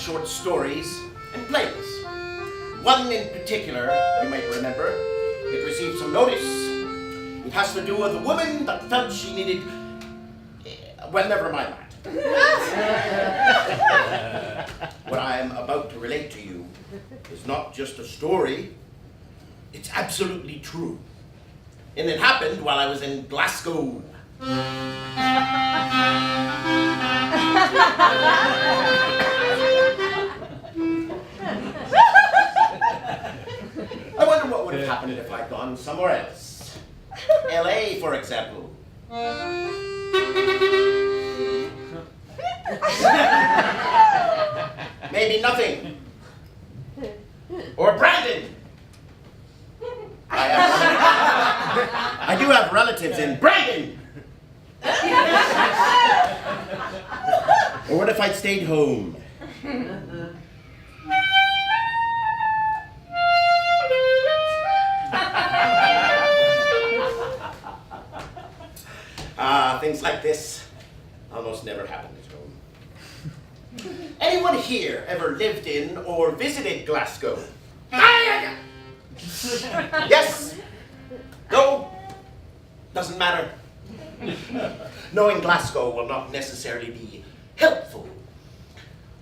short stories and plays. One in particular, you might remember, it received some notice. It has to do with a woman that felt she needed... Well, never mind that. What I am about to relate to you is not just a story, it's absolutely true. And it happened while I was in Glasgow. I wonder what would have happened if I'd gone somewhere else. LA, for example. Maybe nothing. Or Brandon. I do have relatives in Brandon. Or what if I'd stayed home? Things like this almost never happen at home. Anyone here ever lived in or visited Glasgow? Yes? No? Doesn't matter. Knowing Glasgow will not necessarily be helpful,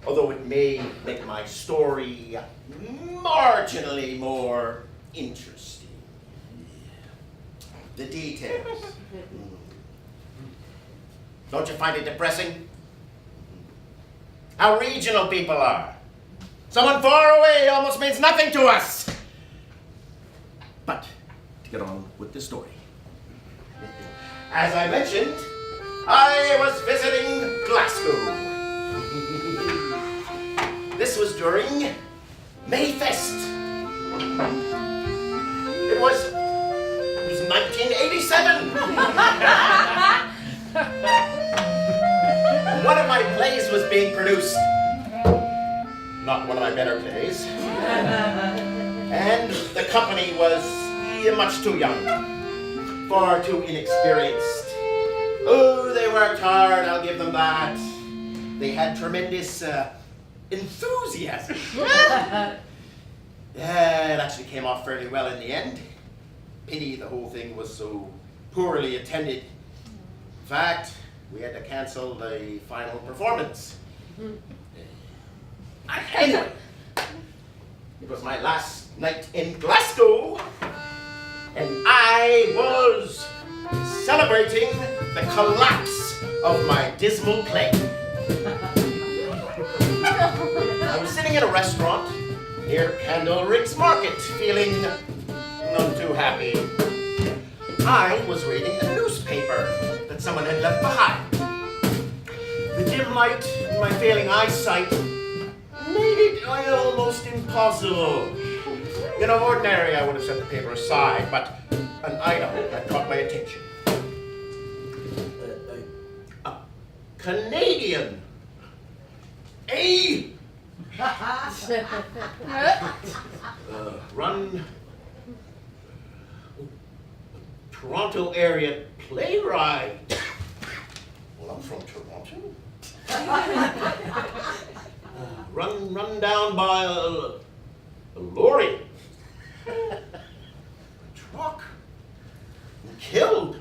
although it may make my story marginally more interesting. The details. Don't you find it depressing? How regional people are. Someone far away almost means nothing to us. But to get on with the story. As I mentioned, I was visiting Glasgow. This was during Mayfest. It was 1987. One of my plays was being produced. Not one of my better plays. And the company was much too young. Far too inexperienced. Oh, they worked hard, I'll give them that. They had tremendous enthusiasm. Yeah, it actually came off fairly well in the end. Pity the whole thing was so poorly attended. In fact, we had to cancel the final performance. Anyway, it was my last night in Glasgow, and I was celebrating the collapse of my dismal play. I was sitting in a restaurant near Candleriggs Market, feeling none too happy. I was reading a newspaper that someone had left behind. The dim light and my failing eyesight made it almost impossible. You know, ordinarily I would have set the paper aside, but an item had caught my attention. A Canadian. Run Toronto area playwright. Well, I'm from Toronto. Run down by a lorry. A truck. And killed.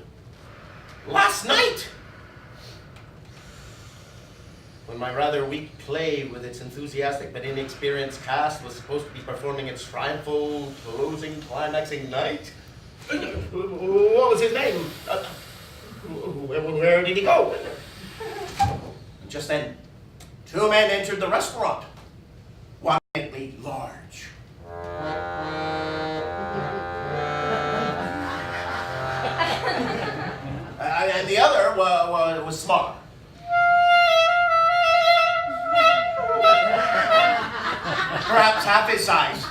Last night. When my rather weak play with its enthusiastic but inexperienced cast was supposed to be performing its triumphal, closing, climaxing night. What was his name? Where did he go? Just then, two men entered the restaurant. One eminently large. And the other was smaller. Perhaps half his size.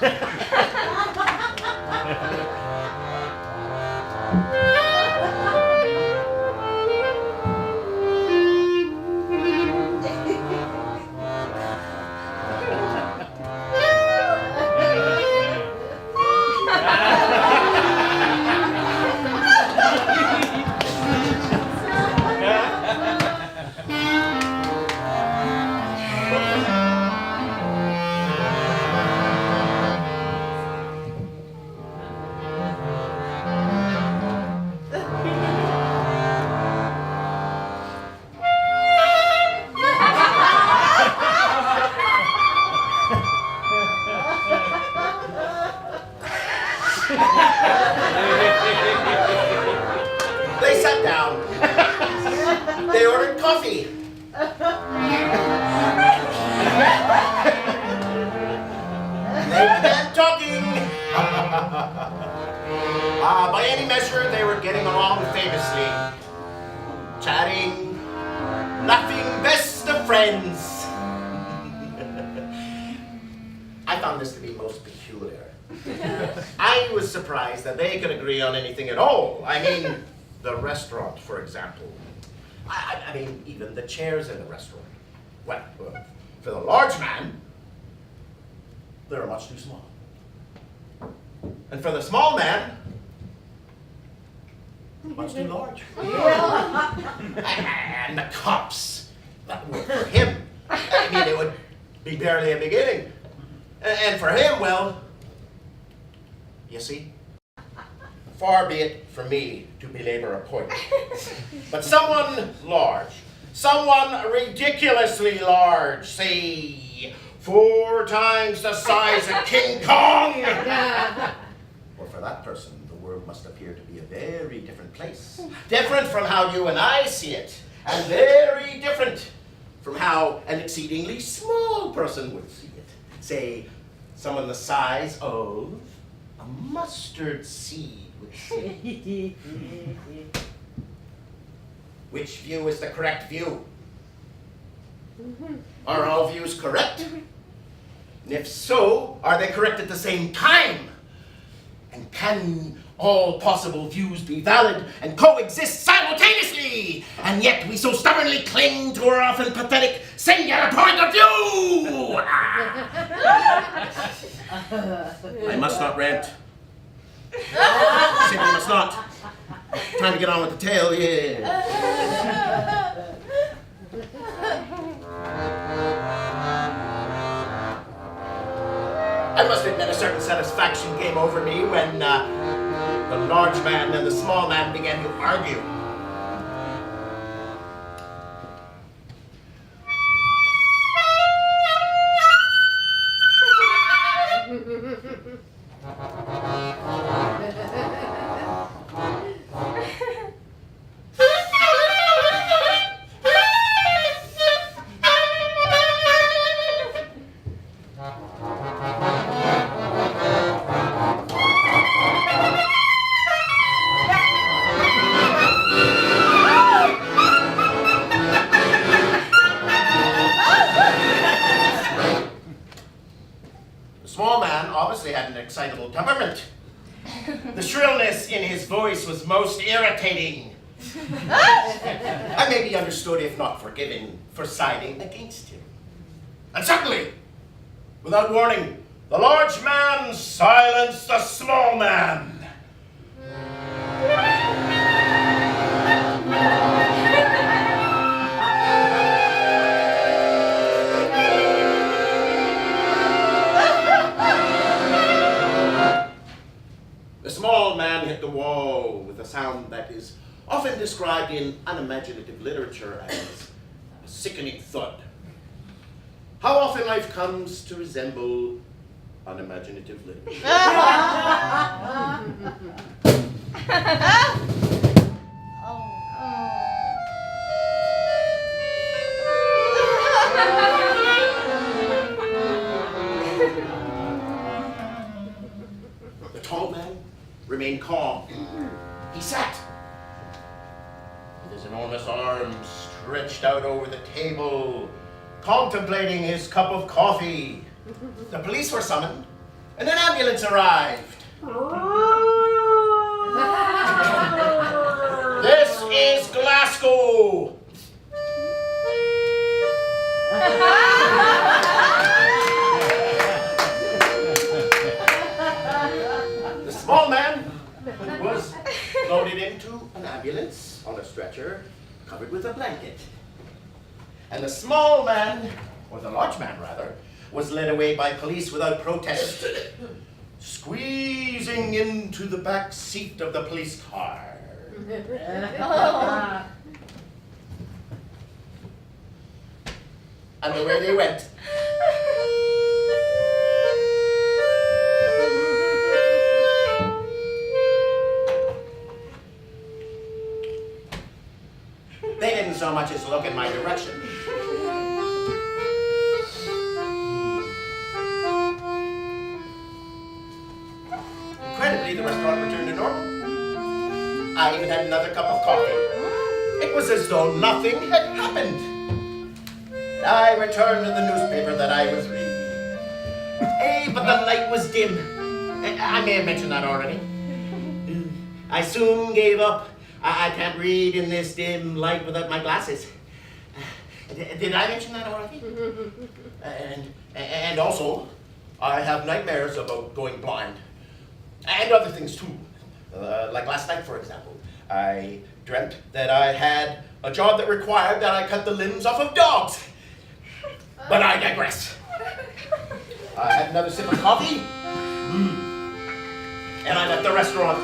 laughing best of friends. I found this to be most peculiar. I was surprised that they could agree on anything at all. I mean, the restaurant, for example. I mean, even the chairs in the restaurant. Well, for the large man, they're much too small. And for the small man, much too large. And the cups, that were for him. I mean, it would be barely a beginning. And for him, well, you see, far be it from me to belabor a point. But someone large, someone ridiculously large, say 4 times the size of King Kong. Or for that person, the world must appear to be a very different place. Different from how you and I see it, and very different from how an exceedingly small person would see it. Say, someone the size of a mustard seed would see. Which view is the correct view? Are all views correct? And if so, are they correct at the same time? And can all possible views be valid and coexist simultaneously? And yet we so stubbornly cling to our often pathetic singular point of view! I must not rant. Simply must not. Time to get on with the tale, yeah. I must admit a certain satisfaction came over me when the large man and the small man began to argue. Excitable temperament. The shrillness in his voice was most irritating. I may be understood, if not forgiven, for siding against him. And suddenly, without warning, the large man silenced the small man. The small man hit the wall with a sound that is often described in unimaginative literature as a sickening thud. How often life comes to resemble unimaginative literature. The tall man remained calm. He sat with his enormous arms stretched out over the table, contemplating his cup of coffee. The police were summoned, and an ambulance arrived. This is Glasgow! The small man was loaded into an ambulance on a stretcher covered with a blanket. And the small man, or the large man rather, was led away by police without protest, squeezing into the back seat of the police car. And away they went. They didn't so much as look in my direction. Incredibly, the restaurant returned to normal. I even had another cup of coffee. It was as though nothing had happened. I returned to the newspaper that I was reading. But the light was dim. I may have mentioned that already. I soon gave up. I can't read in this dim light without my glasses. Did I mention that already? And also, I have nightmares about going blind. And other things too. Like last night, for example. I dreamt that I had a job that required that I cut the limbs off of dogs. But I digress. I had another sip of coffee. And I left the restaurant.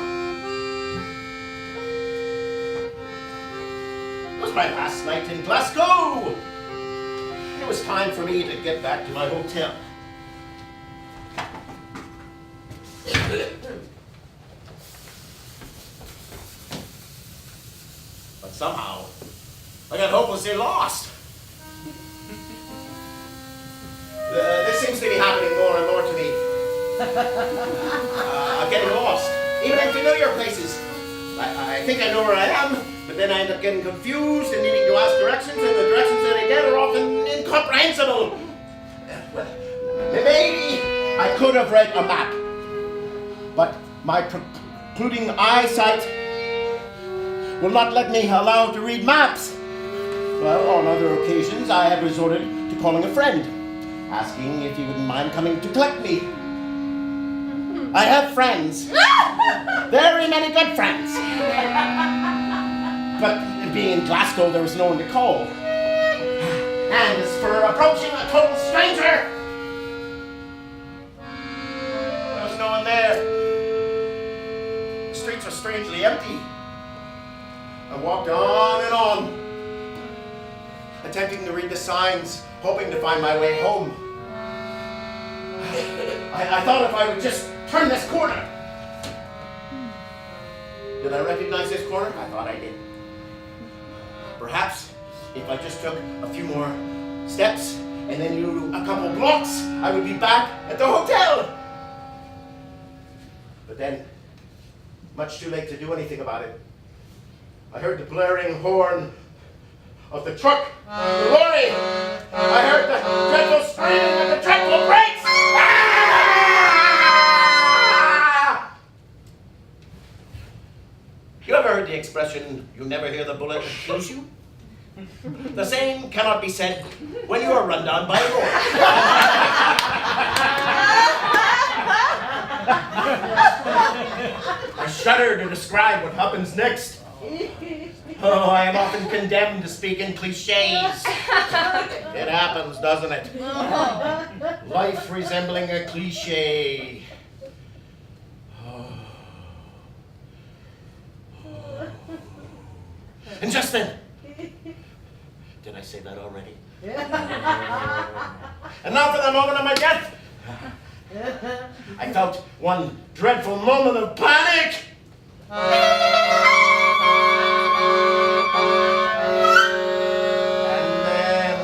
It was my last night in Glasgow. It was time for me to get back to my hotel. But somehow, I got hopelessly lost. This seems to be happening more and more to me. I'm getting lost, even in familiar places. I think I know where I am, but then I end up getting confused and needing to ask directions, and the directions that I get are often incomprehensible. Maybe I could have read a map, but my precluding eyesight will not let me allow to read maps. Well, on other occasions, I have resorted to calling a friend, asking if he wouldn't mind coming to collect me. I have friends. Very many good friends. But being in Glasgow, there was no one to call. And as for approaching a total stranger, there was no one there. The streets were strangely empty. I walked on and on, attempting to read the signs, hoping to find my way home. I thought if I would just turn this corner. Did I recognize this corner? I thought I did. Perhaps if I just took a few more steps and then a couple blocks, I would be back at the hotel. But then, much too late to do anything about it. I heard the blaring horn of the truck, the lorry. I heard the dreadful screaming of the dreadful brakes. Ah! You ever heard the expression, you never hear the bullet that kills you? The same cannot be said when you are run down by a lorry. I shudder to describe what happens next. Oh, I am often condemned to speak in cliches. It happens, doesn't it? Life resembling a cliche. And just then, did I say that already? And now for the moment of my death. I felt one dreadful moment of panic. And then,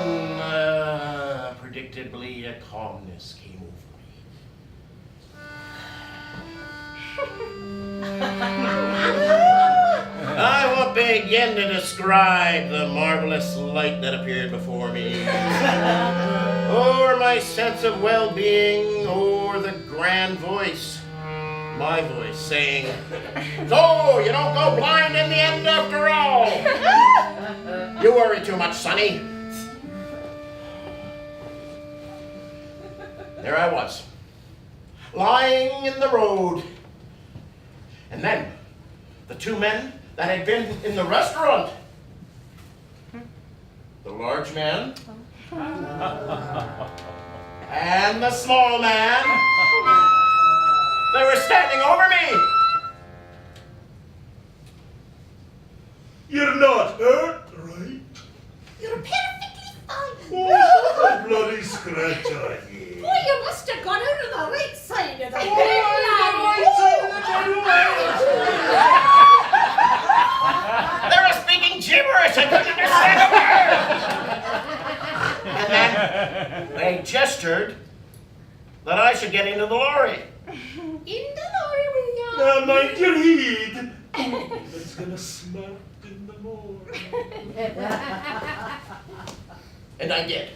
predictably, a calmness came over me. I won't begin to describe the marvelous light that appeared before me, or my sense of well-being, or the grand voice, my voice, saying, "So, you don't go blind in the end after all. You worry too much, Sonny." There I was, lying in the road, and then the two men that had been in the restaurant. The large man and the small man. They were standing over me. You're not hurt, right? You're perfectly fine. Oh, a bloody scratch on you. Boy, you must have got out of the right side of the bed, They were speaking gibberish. I couldn't understand a word. And then they gestured that I should get into the lorry. In the lorry we are. Now mind your head. It's gonna smell in the morning. And I did.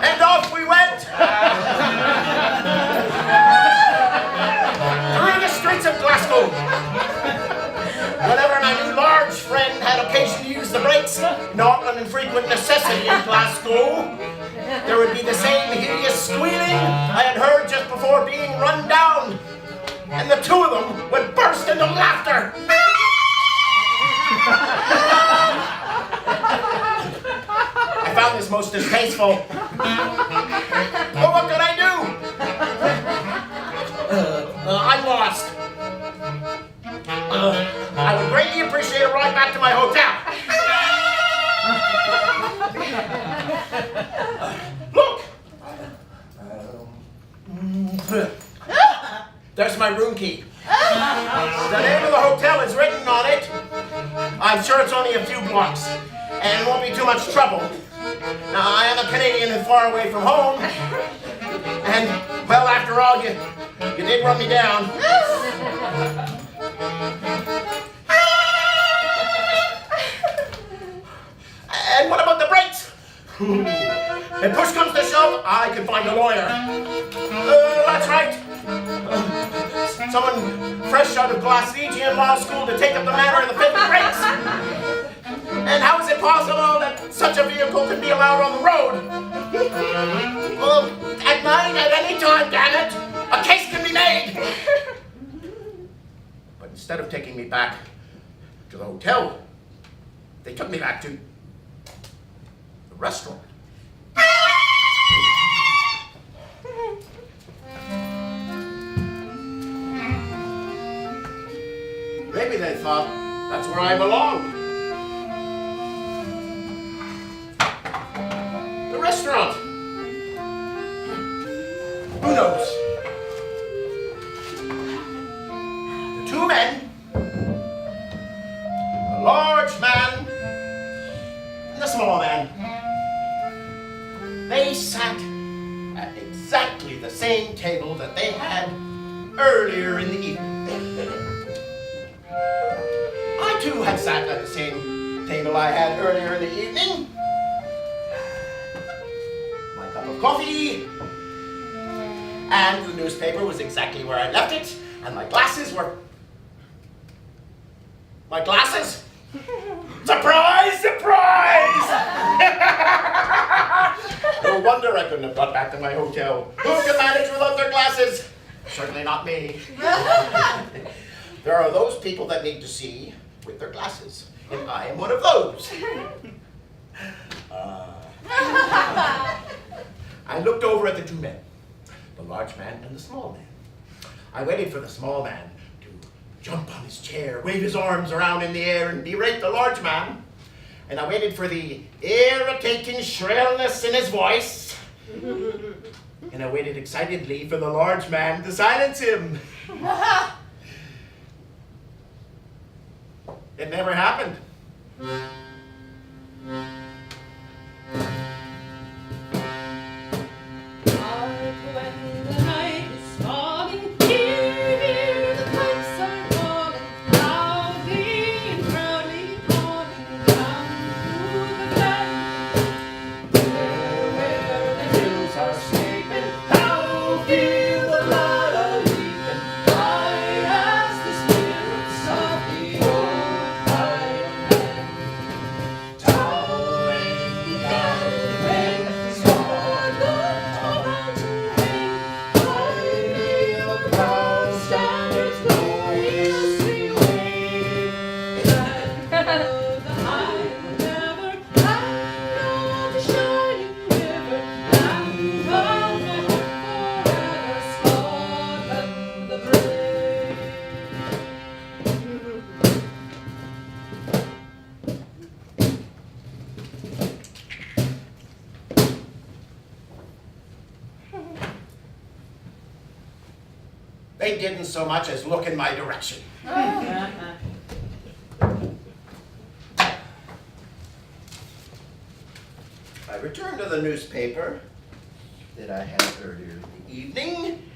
And off we went. Through the streets of Glasgow. Whenever my new large friend had occasion to use the brakes, not an infrequent necessity in Glasgow, there would be the same hideous squealing I had heard just before being run down. And the two of them would burst into laughter. I found this most distasteful. Well, what could I do? I'm lost. I would greatly appreciate a ride back to my hotel. Look! There's my room key. The name of the hotel is written on it. I'm sure it's only a few blocks, and it won't be too much trouble. Now, I am a Canadian and far away from home, and, well, after all, you did run me down. And what about the brakes? If push comes to shove, I can find a lawyer. That's right. Someone fresh out of Glaswegian Law School to take up the matter of the fit and brakes. And how is it possible that such a vehicle can be allowed on the road? Well, at night, at any time, damn it, a case can be made. But instead of taking me back to the hotel, they took me back to the restaurant. Maybe they thought that's where I belonged. The restaurant. Who knows? The two men, the large man and the small man, they sat at exactly the same table that they had earlier in the evening. I too had sat at the same table I had earlier in the evening. My cup of coffee, and the newspaper was exactly where I left it, and my glasses were... My glasses? Surprise! Surprise! No wonder I couldn't have got back to my hotel. Who can manage without their glasses? Certainly not me. There are those people that need to see with their glasses, and I am one of those. I looked over at the two men, the large man and the small man. I waited for the small man to jump on his chair, wave his arms around in the air, and berate the large man. And I waited for the irritating shrillness in his voice. And I waited excitedly for the large man to silence him. It never happened. They didn't so much as look in my direction. I returned to the newspaper that I had earlier in the evening,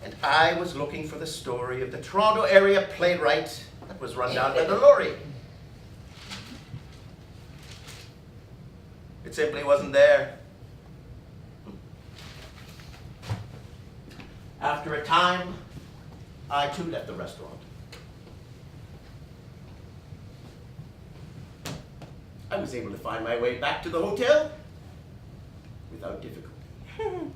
and I was looking for the story of the Toronto area playwright that was run down by the lorry. It simply wasn't there. After a time, I too left the restaurant. I was able to find my way back to the hotel without difficulty.